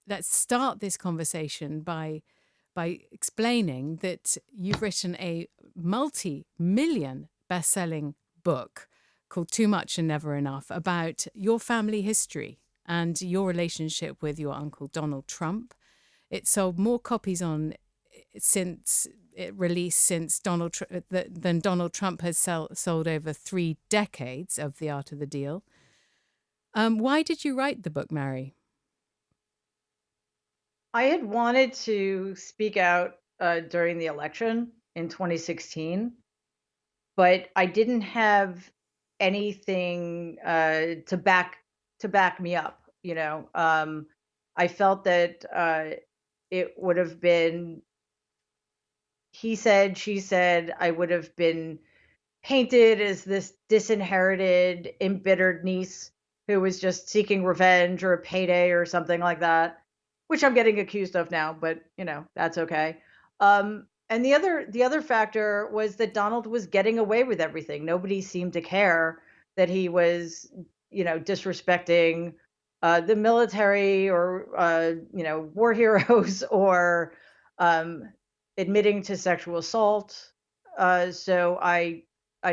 let's start this conversation by explaining that you've written a multi-million best-selling book called Too Much and Never Enough about your family history and your relationship with your uncle Donald Trump. It sold more copies on since it released since than Donald Trump has sold over 3 decades of The Art of the Deal. Why did you write the book, Mary? I had wanted to speak out during the election in 2016, but I didn't have anything to back me up. I felt that it would have been he said, she said. I would have been painted as this disinherited, embittered niece who was just seeking revenge or a payday or something like that, which I'm getting accused of now, but that's okay. And the other factor was that Donald was getting away with everything. Nobody seemed to care that he was, disrespecting the military or war heroes or um, admitting to sexual assault. So I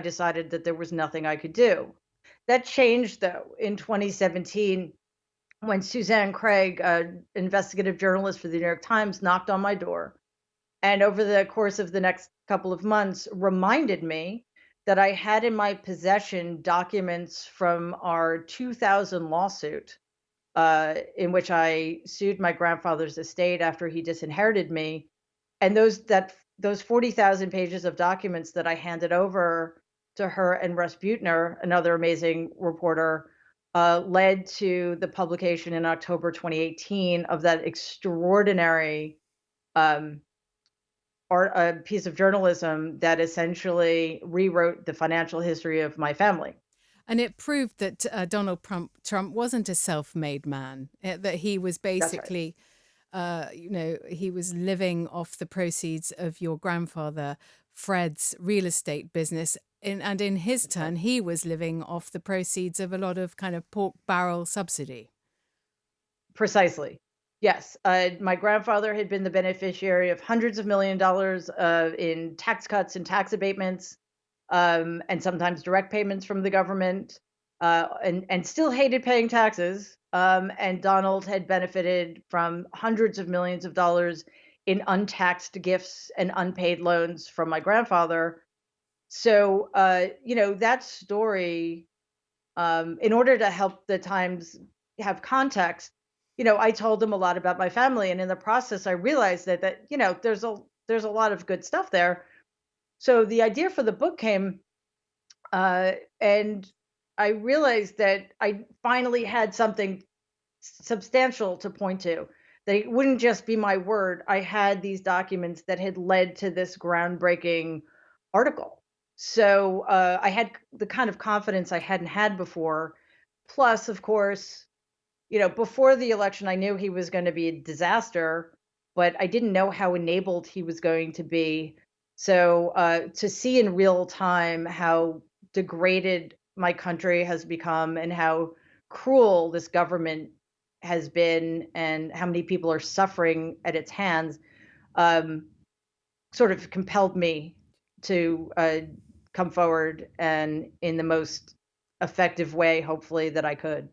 decided that there was nothing I could do. That changed though in 2017 when Suzanne Craig, investigative journalist for the New York Times, knocked on my door and over the course of the next couple of months reminded me that I had in my possession documents from our 2000 lawsuit in which I sued my grandfather's estate after he disinherited me, and those 40,000 pages of documents that I handed over to her and Russ Butner, another amazing reporter, led to the publication in October 2018 of that extraordinary um, art, a piece of journalism that essentially rewrote the financial history of my family. And it proved that Donald Trump wasn't a self-made man, that he was That's right. basically, he was living off the proceeds of your grandfather, Fred's real estate business. And in his That's right. turn, he was living off the proceeds of a lot of kind of pork barrel subsidy. Precisely. Yes, my grandfather had been the beneficiary of hundreds of $1 million in tax cuts and tax abatements, and sometimes direct payments from the government, and still hated paying taxes. And Donald had benefited from hundreds of millions of dollars in untaxed gifts and unpaid loans from my grandfather. So, that story, in order to help the Times have context, I told them a lot about my family, and in the process, I realized that there's a lot of good stuff there. So the idea for the book came, and I realized that I finally had something substantial to point to. That it wouldn't just be my word. I had these documents that had led to this groundbreaking article. So I had the kind of confidence I hadn't had before. Plus, of course, before the election, I knew he was going to be a disaster, but I didn't know how enabled he was going to be. So to see in real time how degraded my country has become and how cruel this government has been and how many people are suffering at its hands, um, sort of compelled me to come forward and in the most effective way, hopefully, that I could.